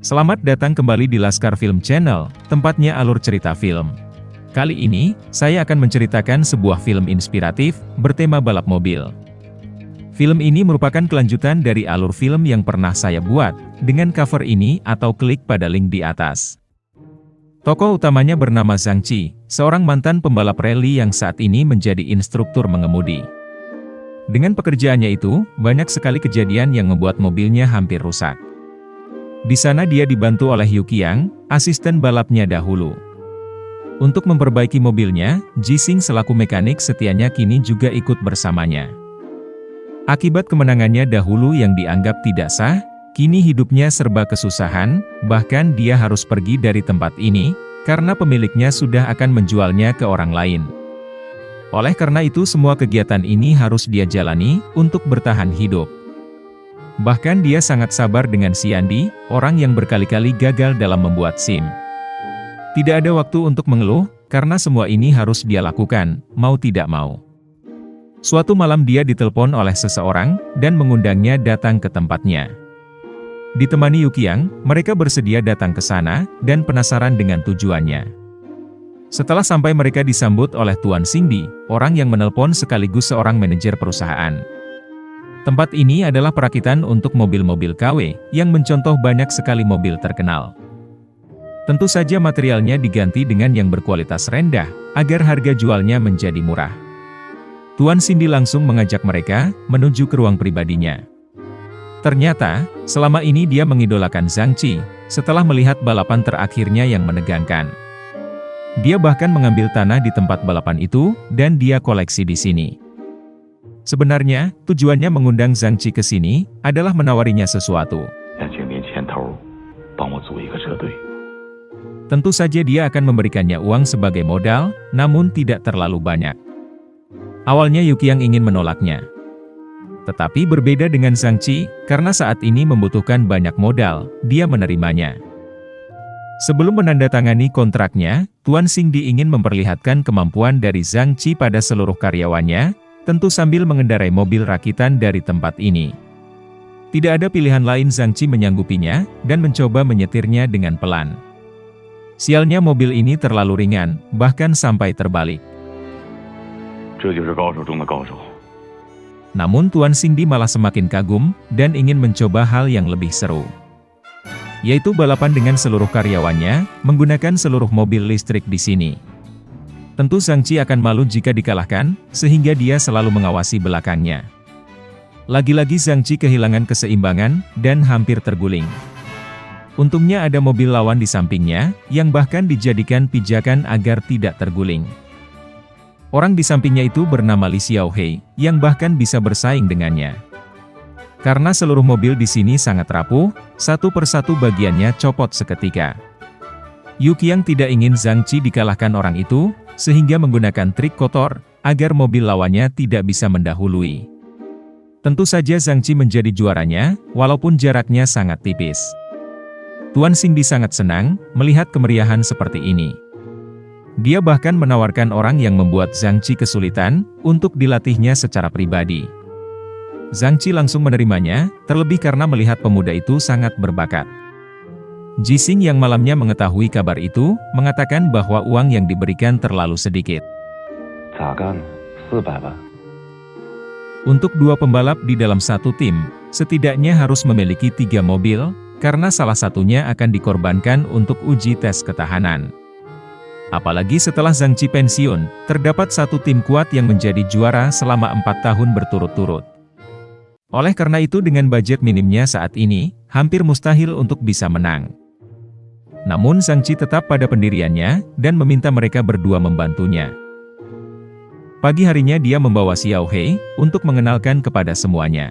Selamat datang kembali di Laskar Film Channel, tempatnya alur cerita film. Kali ini, saya akan menceritakan sebuah film inspiratif, bertema balap mobil. Film ini merupakan kelanjutan dari alur film yang pernah saya buat, dengan cover ini atau klik pada link di atas. Tokoh utamanya bernama Zhang Qi, seorang mantan pembalap rally yang saat ini menjadi instruktur mengemudi. Dengan pekerjaannya itu, banyak sekali kejadian yang membuat mobilnya hampir rusak. Di sana dia dibantu oleh Yu Qiang, asisten balapnya dahulu. Untuk memperbaiki mobilnya, Jixing selaku mekanik setianya kini juga ikut bersamanya. Akibat kemenangannya dahulu yang dianggap tidak sah, kini hidupnya serba kesusahan, bahkan dia harus pergi dari tempat ini, karena pemiliknya sudah akan menjualnya ke orang lain. Oleh karena itu semua kegiatan ini harus dia jalani, untuk bertahan hidup. Bahkan dia sangat sabar dengan Xiandi, orang yang berkali-kali gagal dalam membuat SIM. Tidak ada waktu untuk mengeluh, karena semua ini harus dia lakukan, mau tidak mau. Suatu malam dia ditelepon oleh seseorang, dan mengundangnya datang ke tempatnya. Ditemani Yu Qiang, mereka bersedia datang ke sana, dan penasaran dengan tujuannya. Setelah sampai mereka disambut oleh Tuan Xingdi, orang yang menelpon sekaligus seorang manajer perusahaan. Tempat ini adalah perakitan untuk mobil-mobil KW, yang mencontoh banyak sekali mobil terkenal. Tentu saja materialnya diganti dengan yang berkualitas rendah, agar harga jualnya menjadi murah. Tuan Xingdi langsung mengajak mereka, menuju ke ruang pribadinya. Ternyata, selama ini dia mengidolakan Zhang Qi, setelah melihat balapan terakhirnya yang menegangkan. Dia bahkan mengambil tanah di tempat balapan itu, dan dia koleksi di sini. Sebenarnya, tujuannya mengundang Zhang Qi ke sini, adalah menawarinya sesuatu. Tentu saja dia akan memberikannya uang sebagai modal, namun tidak terlalu banyak. Awalnya Yu Qiang ingin menolaknya. Tetapi berbeda dengan Zhang Qi, karena saat ini membutuhkan banyak modal, dia menerimanya. Sebelum menandatangani kontraknya, Tuan Xingdi ingin memperlihatkan kemampuan dari Zhang Qi pada seluruh karyawannya, tentu sambil mengendarai mobil rakitan dari tempat ini. Tidak ada pilihan lain, Zhang Qi menyanggupinya, dan mencoba menyetirnya dengan pelan. Sialnya mobil ini terlalu ringan, bahkan sampai terbalik. Namun Tuan Xingdi malah semakin kagum, dan ingin mencoba hal yang lebih seru. Yaitu balapan dengan seluruh karyawannya, menggunakan seluruh mobil listrik di sini. Tentu Zhang Qi akan malu jika dikalahkan, sehingga dia selalu mengawasi belakangnya. Lagi-lagi Zhang Qi kehilangan keseimbangan, dan hampir terguling. Untungnya ada mobil lawan di sampingnya, yang bahkan dijadikan pijakan agar tidak terguling. Orang di sampingnya itu bernama Li Xiaohei, yang bahkan bisa bersaing dengannya. Karena seluruh mobil di sini sangat rapuh, satu persatu bagiannya copot seketika. Yu Qiang tidak ingin Zhang Qi dikalahkan orang itu, sehingga menggunakan trik kotor, agar mobil lawannya tidak bisa mendahului. Tentu saja Zhang Qi menjadi juaranya, walaupun jaraknya sangat tipis. Tuan Xingdi sangat senang, melihat kemeriahan seperti ini. Dia bahkan menawarkan orang yang membuat Zhang Qi kesulitan, untuk dilatihnya secara pribadi. Zhang Qi langsung menerimanya, terlebih karena melihat pemuda itu sangat berbakat. Jixing yang malamnya mengetahui kabar itu, mengatakan bahwa uang yang diberikan terlalu sedikit. Untuk dua pembalap di dalam satu tim, setidaknya harus memiliki 3 mobil, karena salah satunya akan dikorbankan untuk uji tes ketahanan. Apalagi setelah Zhang Qi pensiun, terdapat satu tim kuat yang menjadi juara selama 4 tahun berturut-turut. Oleh karena itu dengan budget minimnya saat ini, hampir mustahil untuk bisa menang. Namun Zhang Qi tetap pada pendiriannya, dan meminta mereka berdua membantunya. Pagi harinya dia membawa Xiaohei, untuk mengenalkan kepada semuanya.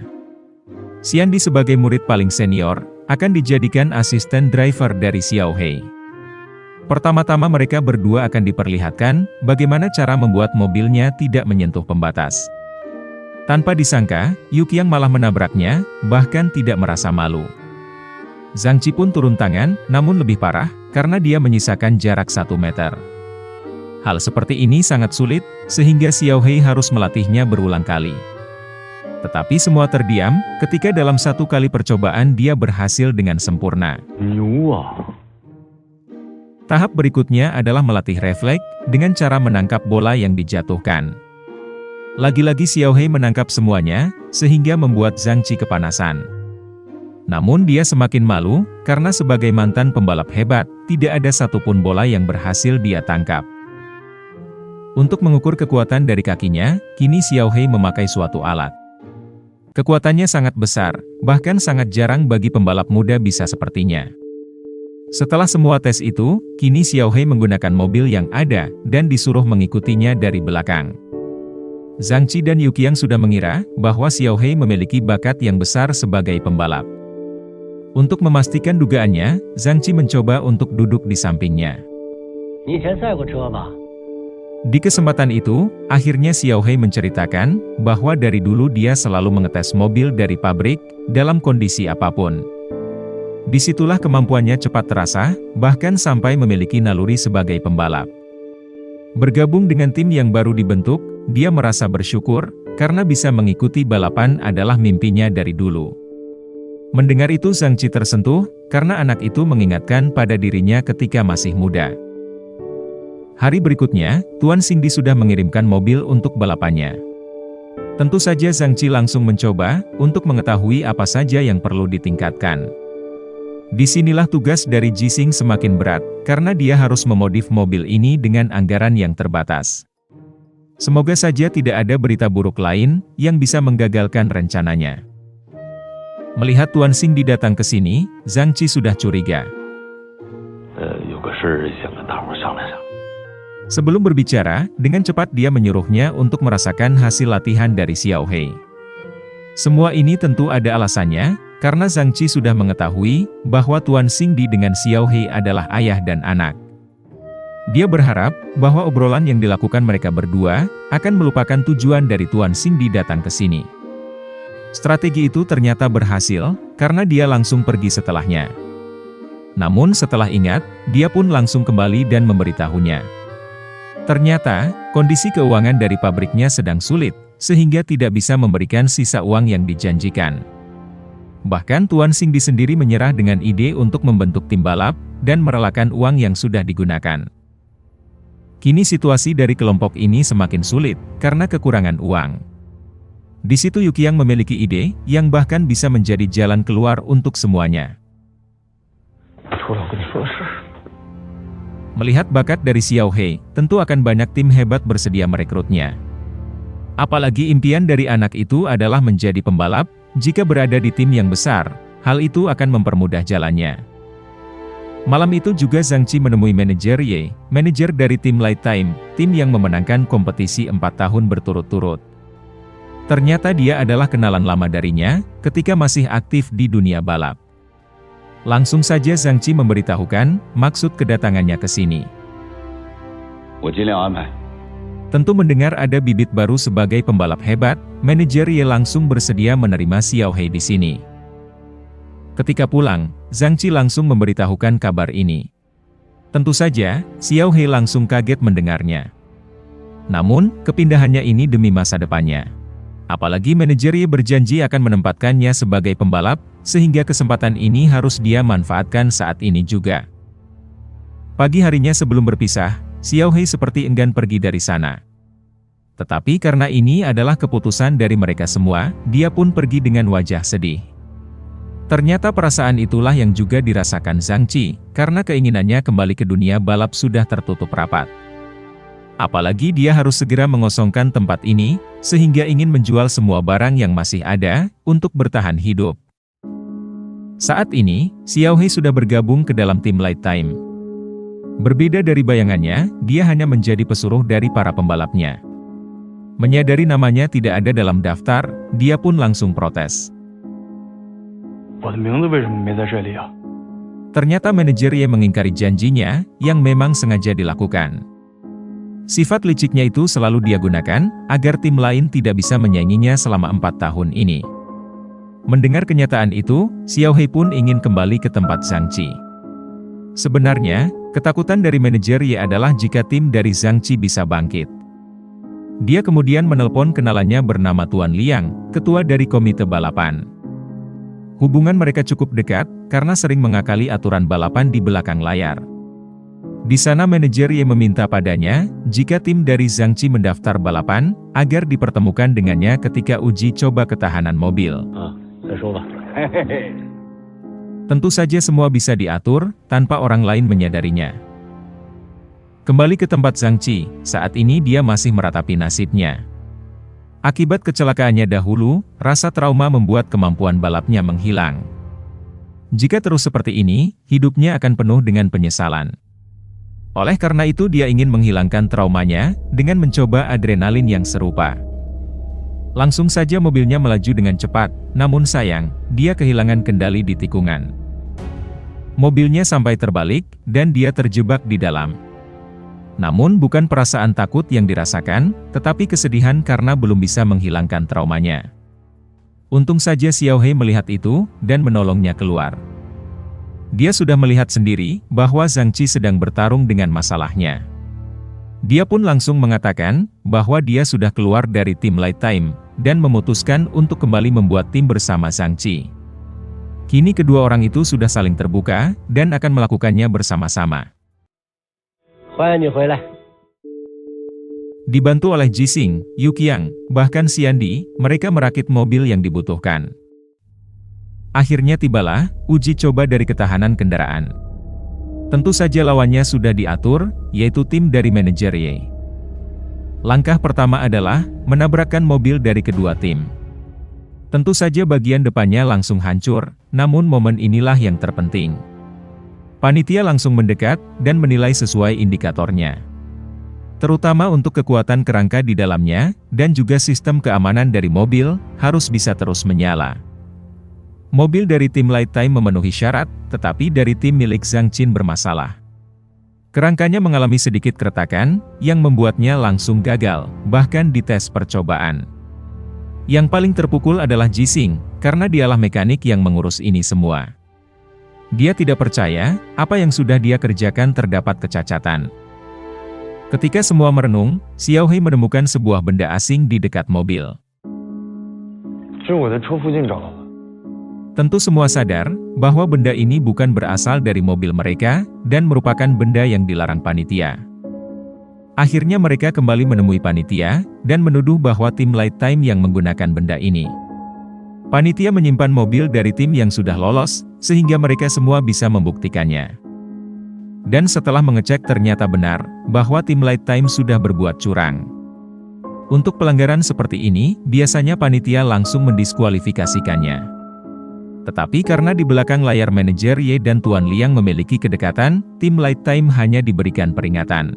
Xiandi sebagai murid paling senior, akan dijadikan asisten driver dari Xiaohei. Pertama-tama mereka berdua akan diperlihatkan, bagaimana cara membuat mobilnya tidak menyentuh pembatas. Tanpa disangka, Yu Qiang malah menabraknya, bahkan tidak merasa malu. Zhang Qi pun turun tangan, namun lebih parah, karena dia menyisakan jarak 1 meter. Hal seperti ini sangat sulit, sehingga Xiao Hei harus melatihnya berulang kali. Tetapi semua terdiam, ketika dalam satu kali percobaan dia berhasil dengan sempurna. Tahap berikutnya adalah melatih refleks, dengan cara menangkap bola yang dijatuhkan. Lagi-lagi Xiao Hei menangkap semuanya, sehingga membuat Zhang Qi kepanasan. Namun dia semakin malu, karena sebagai mantan pembalap hebat, tidak ada satupun bola yang berhasil dia tangkap. Untuk mengukur kekuatan dari kakinya, kini Xiao Hei memakai suatu alat. Kekuatannya sangat besar, bahkan sangat jarang bagi pembalap muda bisa sepertinya. Setelah semua tes itu, kini Xiao Hei menggunakan mobil yang ada, dan disuruh mengikutinya dari belakang. Zhang Qi dan Yu Qiang sudah mengira, bahwa Xiao Hei memiliki bakat yang besar sebagai pembalap. Untuk memastikan dugaannya, Zhang Qi mencoba untuk duduk di sampingnya. Di kesempatan itu, akhirnya Xiao Hei menceritakan, bahwa dari dulu dia selalu mengetes mobil dari pabrik, dalam kondisi apapun. Disitulah kemampuannya cepat terasa, bahkan sampai memiliki naluri sebagai pembalap. Bergabung dengan tim yang baru dibentuk, dia merasa bersyukur, karena bisa mengikuti balapan adalah mimpinya dari dulu. Mendengar itu Zhang Qi tersentuh, karena anak itu mengingatkan pada dirinya ketika masih muda. Hari berikutnya, Tuan Xingdi sudah mengirimkan mobil untuk balapannya. Tentu saja Zhang Qi langsung mencoba, untuk mengetahui apa saja yang perlu ditingkatkan. Disinilah tugas dari Jixing semakin berat, karena dia harus memodif mobil ini dengan anggaran yang terbatas. Semoga saja tidak ada berita buruk lain, yang bisa menggagalkan rencananya. Melihat Tuan Xingdi datang ke sini, Zhang Qi sudah curiga. Sebelum berbicara, dengan cepat dia menyuruhnya untuk merasakan hasil latihan dari Xiao Hei. Semua ini tentu ada alasannya, karena Zhang Qi sudah mengetahui, bahwa Tuan Xingdi dengan Xiao Hei adalah ayah dan anak. Dia berharap, bahwa obrolan yang dilakukan mereka berdua, akan melupakan tujuan dari Tuan Xingdi datang ke sini. Strategi itu ternyata berhasil, karena dia langsung pergi setelahnya. Namun setelah ingat, dia pun langsung kembali dan memberitahunya. Ternyata, kondisi keuangan dari pabriknya sedang sulit, sehingga tidak bisa memberikan sisa uang yang dijanjikan. Bahkan Tuan Xingdi sendiri menyerah dengan ide untuk membentuk tim balap, dan merelakan uang yang sudah digunakan. Kini situasi dari kelompok ini semakin sulit, karena kekurangan uang. Di situ Yu Qiang memiliki ide, yang bahkan bisa menjadi jalan keluar untuk semuanya. Melihat bakat dari Xiao Hei, tentu akan banyak tim hebat bersedia merekrutnya. Apalagi impian dari anak itu adalah menjadi pembalap, jika berada di tim yang besar, hal itu akan mempermudah jalannya. Malam itu juga Zhang Qi menemui manajer Ye, manajer dari tim Light Time, tim yang memenangkan kompetisi 4 tahun berturut-turut. Ternyata dia adalah kenalan lama darinya, ketika masih aktif di dunia balap. Langsung saja Zhang Qi memberitahukan, maksud kedatangannya ke sini. Tentu mendengar ada bibit baru sebagai pembalap hebat, manajer Ye langsung bersedia menerima Xiao Hei di sini. Ketika pulang, Zhang Qi langsung memberitahukan kabar ini. Tentu saja, Xiao Hei langsung kaget mendengarnya. Namun, kepindahannya ini demi masa depannya. Apalagi manajer Ye berjanji akan menempatkannya sebagai pembalap, sehingga kesempatan ini harus dia manfaatkan saat ini juga. Pagi harinya sebelum berpisah, Xiao Hei seperti enggan pergi dari sana. Tetapi karena ini adalah keputusan dari mereka semua, dia pun pergi dengan wajah sedih. Ternyata perasaan itulah yang juga dirasakan Zhang Qi, karena keinginannya kembali ke dunia balap sudah tertutup rapat. Apalagi dia harus segera mengosongkan tempat ini, sehingga ingin menjual semua barang yang masih ada, untuk bertahan hidup. Saat ini, Xiao Hei sudah bergabung ke dalam tim Light Time. Berbeda dari bayangannya, dia hanya menjadi pesuruh dari para pembalapnya. Menyadari namanya tidak ada dalam daftar, dia pun langsung protes. Ternyata manajer Ye mengingkari janjinya, yang memang sengaja dilakukan. Sifat liciknya itu selalu dia gunakan, agar tim lain tidak bisa menyainginya selama 4 tahun ini. Mendengar kenyataan itu, Xiao Hei pun ingin kembali ke tempat Zhang Qi. Sebenarnya, Ketakutan dari manajer Ye adalah jika tim dari Zhang Qi bisa bangkit. Dia kemudian menelpon kenalannya bernama Tuan Liang, ketua dari komite balapan. Hubungan mereka cukup dekat, karena sering mengakali aturan balapan di belakang layar. Di sana manajer Ye meminta padanya, jika tim dari Zhang Qi mendaftar balapan, agar dipertemukan dengannya ketika uji coba ketahanan mobil. Tentu saja semua bisa diatur, tanpa orang lain menyadarinya. Kembali ke tempat Zhang Qi, saat ini dia masih meratapi nasibnya. Akibat kecelakaannya dahulu, rasa trauma membuat kemampuan balapnya menghilang. Jika terus seperti ini, hidupnya akan penuh dengan penyesalan. Oleh karena itu dia ingin menghilangkan traumanya, dengan mencoba adrenalin yang serupa. Langsung saja mobilnya melaju dengan cepat, namun sayang, dia kehilangan kendali di tikungan. Mobilnya sampai terbalik, dan dia terjebak di dalam. Namun bukan perasaan takut yang dirasakan, tetapi kesedihan karena belum bisa menghilangkan traumanya. Untung saja Xiao He melihat itu, dan menolongnya keluar. Dia sudah melihat sendiri, bahwa Zhang Qi sedang bertarung dengan masalahnya. Dia pun langsung mengatakan, bahwa dia sudah keluar dari tim Light Time, dan memutuskan untuk kembali membuat tim bersama Zhang Qi. Kini kedua orang itu sudah saling terbuka, dan akan melakukannya bersama-sama. Dibantu oleh Jixing, Yu Qiang, bahkan Xiandi, mereka merakit mobil yang dibutuhkan. Akhirnya tibalah, uji coba dari ketahanan kendaraan. Tentu saja lawannya sudah diatur, yaitu tim dari manajer Ye. Langkah pertama adalah, menabrakkan mobil dari kedua tim. Tentu saja bagian depannya langsung hancur, namun momen inilah yang terpenting. Panitia langsung mendekat, dan menilai sesuai indikatornya. Terutama untuk kekuatan kerangka di dalamnya, dan juga sistem keamanan dari mobil, harus bisa terus menyala. Mobil dari tim Light Time memenuhi syarat, tetapi dari tim milik Zhang Qi bermasalah. Kerangkanya mengalami sedikit keretakan, yang membuatnya langsung gagal, bahkan di tes percobaan. Yang paling terpukul adalah Jixing, karena dialah mekanik yang mengurus ini semua. Dia tidak percaya, apa yang sudah dia kerjakan terdapat kecacatan. Ketika semua merenung, Xiao He menemukan sebuah benda asing di dekat mobil. Tentu semua sadar, bahwa benda ini bukan berasal dari mobil mereka, dan merupakan benda yang dilarang panitia. Akhirnya mereka kembali menemui panitia, dan menuduh bahwa tim Light Time yang menggunakan benda ini. Panitia menyimpan mobil dari tim yang sudah lolos, sehingga mereka semua bisa membuktikannya. Dan setelah mengecek ternyata benar, bahwa tim Light Time sudah berbuat curang. Untuk pelanggaran seperti ini, biasanya panitia langsung mendiskualifikasikannya. Tetapi karena di belakang layar manajer Ye dan Tuan Liang memiliki kedekatan, tim Light Time hanya diberikan peringatan.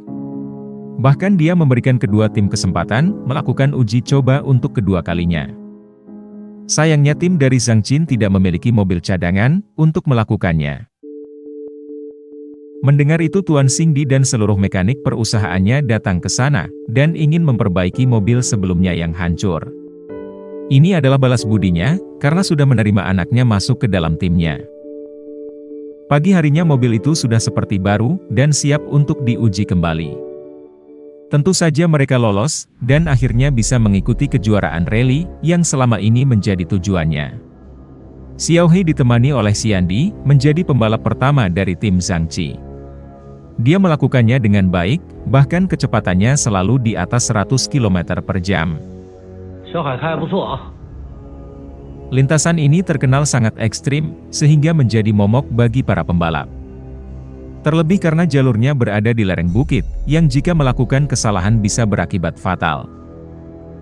Bahkan dia memberikan kedua tim kesempatan, melakukan uji coba untuk kedua kalinya. Sayangnya tim dari Zhang Qi tidak memiliki mobil cadangan, untuk melakukannya. Mendengar itu Tuan Xingdi dan seluruh mekanik perusahaannya datang ke sana, dan ingin memperbaiki mobil sebelumnya yang hancur. Ini adalah balas budinya, karena sudah menerima anaknya masuk ke dalam timnya. Pagi harinya mobil itu sudah seperti baru, dan siap untuk diuji kembali. Tentu saja mereka lolos, dan akhirnya bisa mengikuti kejuaraan rally, yang selama ini menjadi tujuannya. Xiao He ditemani oleh Xiandi, menjadi pembalap pertama dari tim Zhang Qi. Dia melakukannya dengan baik, bahkan kecepatannya selalu di atas 100 km per jam. Lintasan ini terkenal sangat ekstrim, sehingga menjadi momok bagi para pembalap. Terlebih karena jalurnya berada di lereng bukit, yang jika melakukan kesalahan bisa berakibat fatal.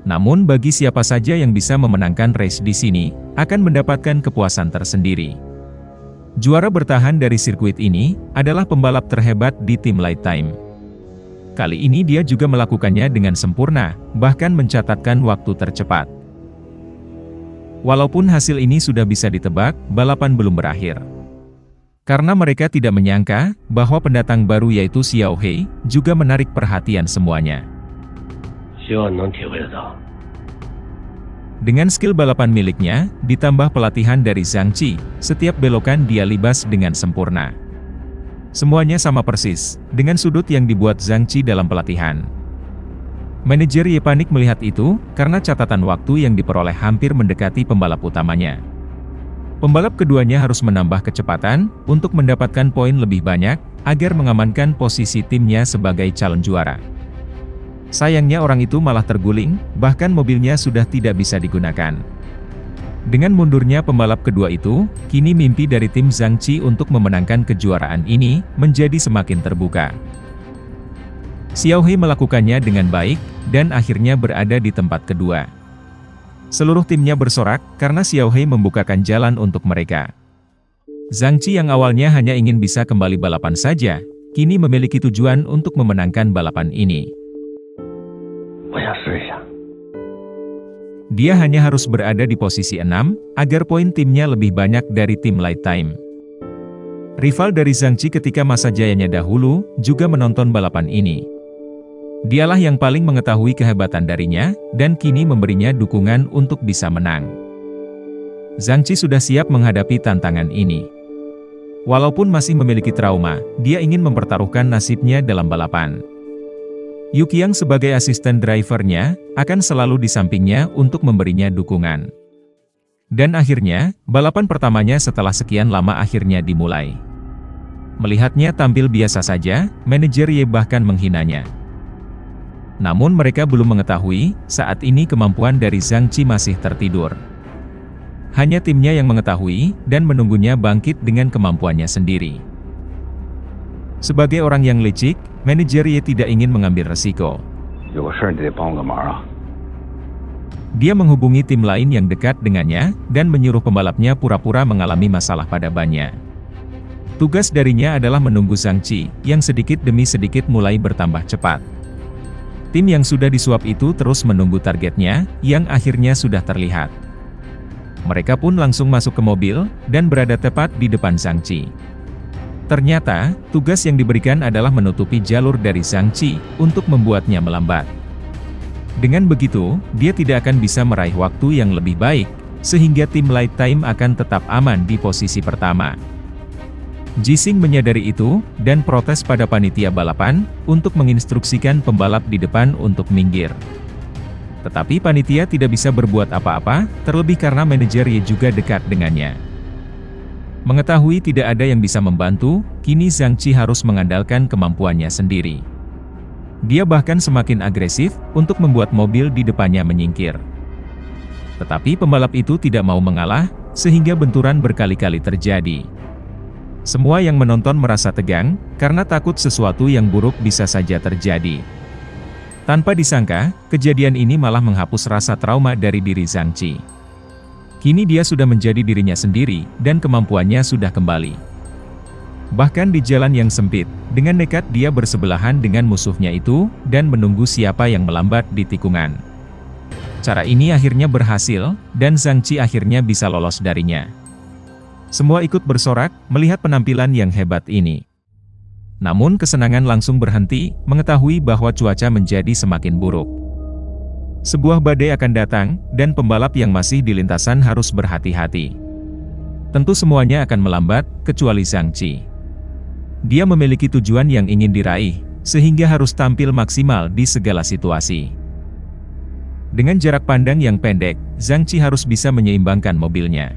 Namun bagi siapa saja yang bisa memenangkan race di sini, akan mendapatkan kepuasan tersendiri. Juara bertahan dari sirkuit ini, adalah pembalap terhebat di tim Light Time. Kali ini dia juga melakukannya dengan sempurna, bahkan mencatatkan waktu tercepat. Walaupun hasil ini sudah bisa ditebak, balapan belum berakhir. Karena mereka tidak menyangka, bahwa pendatang baru yaitu Xiao He, juga menarik perhatian semuanya. Dengan skill balapan miliknya, ditambah pelatihan dari Zhang Qi, setiap belokan dia libas dengan sempurna. Semuanya sama persis, dengan sudut yang dibuat Zhang Qi dalam pelatihan. Manajer Ye panik melihat itu, karena catatan waktu yang diperoleh hampir mendekati pembalap utamanya. Pembalap keduanya harus menambah kecepatan, untuk mendapatkan poin lebih banyak, agar mengamankan posisi timnya sebagai calon juara. Sayangnya orang itu malah terguling, bahkan mobilnya sudah tidak bisa digunakan. Dengan mundurnya pembalap kedua itu, kini mimpi dari tim Zhang Qi untuk memenangkan kejuaraan ini, menjadi semakin terbuka. Xiao He melakukannya dengan baik, dan akhirnya berada di tempat kedua. Seluruh timnya bersorak, karena Xiao He membukakan jalan untuk mereka. Zhang Qi yang awalnya hanya ingin bisa kembali balapan saja, kini memiliki tujuan untuk memenangkan balapan ini. Dia hanya harus berada di posisi 6, agar poin timnya lebih banyak dari tim Light Time. Rival dari Zhang Qi ketika masa jayanya dahulu, juga menonton balapan ini. Dialah yang paling mengetahui kehebatan darinya, dan kini memberinya dukungan untuk bisa menang. Zhang Qi sudah siap menghadapi tantangan ini. Walaupun masih memiliki trauma, dia ingin mempertaruhkan nasibnya dalam balapan. Yu Qiang sebagai asisten drivernya, akan selalu di sampingnya untuk memberinya dukungan. Dan akhirnya, balapan pertamanya setelah sekian lama akhirnya dimulai. Melihatnya tampil biasa saja, manajer Ye bahkan menghinanya. Namun mereka belum mengetahui, saat ini kemampuan dari Zhang Qi masih tertidur. Hanya timnya yang mengetahui, dan menunggunya bangkit dengan kemampuannya sendiri. Sebagai orang yang licik, manajer Ye tidak ingin mengambil resiko. Dia menghubungi tim lain yang dekat dengannya, dan menyuruh pembalapnya pura-pura mengalami masalah pada bannya. Tugas darinya adalah menunggu Zhang Qi, yang sedikit demi sedikit mulai bertambah cepat. Tim yang sudah disuap itu terus menunggu targetnya, yang akhirnya sudah terlihat. Mereka pun langsung masuk ke mobil, dan berada tepat di depan Zhang Qi. Ternyata, tugas yang diberikan adalah menutupi jalur dari Zhang Qi, untuk membuatnya melambat. Dengan begitu, dia tidak akan bisa meraih waktu yang lebih baik, sehingga tim Light Time akan tetap aman di posisi pertama. Jixing menyadari itu, dan protes pada panitia balapan, untuk menginstruksikan pembalap di depan untuk minggir. Tetapi panitia tidak bisa berbuat apa-apa, terlebih karena manajer Ye juga dekat dengannya. Mengetahui tidak ada yang bisa membantu, kini Zhang Qi harus mengandalkan kemampuannya sendiri. Dia bahkan semakin agresif, untuk membuat mobil di depannya menyingkir. Tetapi pembalap itu tidak mau mengalah, sehingga benturan berkali-kali terjadi. Semua yang menonton merasa tegang, karena takut sesuatu yang buruk bisa saja terjadi. Tanpa disangka, kejadian ini malah menghapus rasa trauma dari diri Zhang Qi. Kini dia sudah menjadi dirinya sendiri, dan kemampuannya sudah kembali. Bahkan di jalan yang sempit, dengan nekat dia bersebelahan dengan musuhnya itu, dan menunggu siapa yang melambat di tikungan. Cara ini akhirnya berhasil, dan Zhang Qi akhirnya bisa lolos darinya. Semua ikut bersorak, melihat penampilan yang hebat ini. Namun kesenangan langsung berhenti, mengetahui bahwa cuaca menjadi semakin buruk. Sebuah badai akan datang, dan pembalap yang masih di lintasan harus berhati-hati. Tentu semuanya akan melambat, kecuali Zhang Qi. Dia memiliki tujuan yang ingin diraih, sehingga harus tampil maksimal di segala situasi. Dengan jarak pandang yang pendek, Zhang Qi harus bisa menyeimbangkan mobilnya.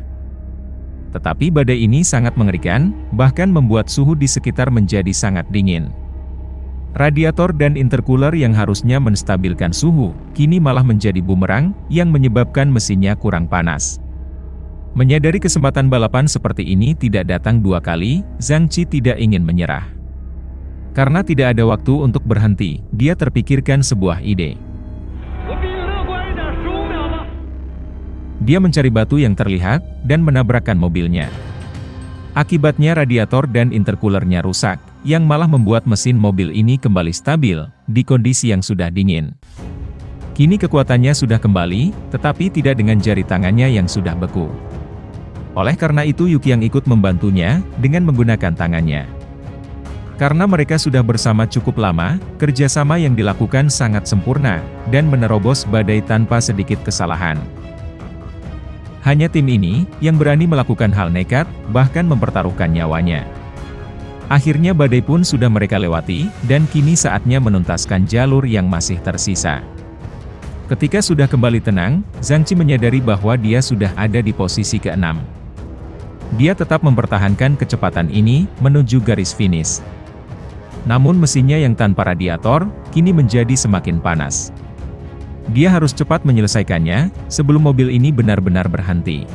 Tetapi badai ini sangat mengerikan, bahkan membuat suhu di sekitar menjadi sangat dingin. Radiator dan intercooler yang harusnya menstabilkan suhu, kini malah menjadi bumerang, yang menyebabkan mesinnya kurang panas. Menyadari kesempatan balapan seperti ini tidak datang dua kali, Zhang Qi tidak ingin menyerah. Karena tidak ada waktu untuk berhenti, dia terpikirkan sebuah ide. Dia mencari batu yang terlihat, dan menabrakkan mobilnya. Akibatnya radiator dan intercoolernya rusak, yang malah membuat mesin mobil ini kembali stabil, di kondisi yang sudah dingin. Kini kekuatannya sudah kembali, tetapi tidak dengan jari tangannya yang sudah beku. Oleh karena itu Yu Qiang ikut membantunya, dengan menggunakan tangannya. Karena mereka sudah bersama cukup lama, kerjasama yang dilakukan sangat sempurna, dan menerobos badai tanpa sedikit kesalahan. Hanya tim ini, yang berani melakukan hal nekat, bahkan mempertaruhkan nyawanya. Akhirnya badai pun sudah mereka lewati, dan kini saatnya menuntaskan jalur yang masih tersisa. Ketika sudah kembali tenang, Zhang Qi menyadari bahwa dia sudah ada di posisi ke-6. Dia tetap mempertahankan kecepatan ini, menuju garis finish. Namun mesinnya yang tanpa radiator, kini menjadi semakin panas. Dia harus cepat menyelesaikannya, sebelum mobil ini benar-benar berhenti.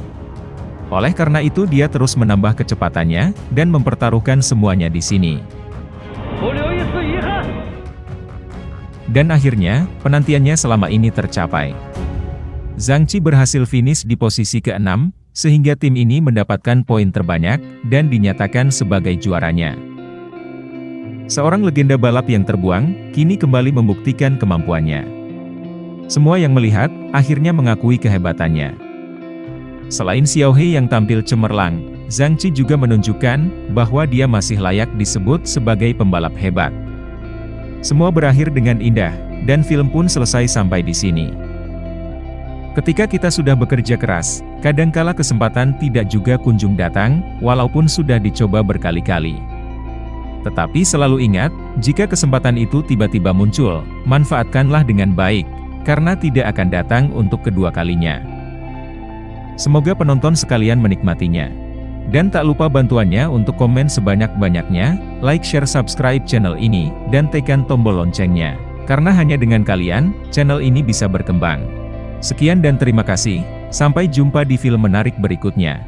Oleh karena itu dia terus menambah kecepatannya, dan mempertaruhkan semuanya di sini. Dan akhirnya, penantiannya selama ini tercapai. Zhang Qi berhasil finish di posisi ke-6, sehingga tim ini mendapatkan poin terbanyak, dan dinyatakan sebagai juaranya. Seorang legenda balap yang terbuang, kini kembali membuktikan kemampuannya. Semua yang melihat, akhirnya mengakui kehebatannya. Selain Xiao He yang tampil cemerlang, Zhang Qi juga menunjukkan bahwa dia masih layak disebut sebagai pembalap hebat. Semua berakhir dengan indah, dan film pun selesai sampai di sini. Ketika kita sudah bekerja keras, kadangkala kesempatan tidak juga kunjung datang, walaupun sudah dicoba berkali-kali. Tetapi selalu ingat, jika kesempatan itu tiba-tiba muncul, manfaatkanlah dengan baik, karena tidak akan datang untuk kedua kalinya. Semoga penonton sekalian menikmatinya. Dan tak lupa bantuannya untuk komen sebanyak-banyaknya, like, share, subscribe channel ini, dan tekan tombol loncengnya. Karena hanya dengan kalian, channel ini bisa berkembang. Sekian dan terima kasih, sampai jumpa di film menarik berikutnya.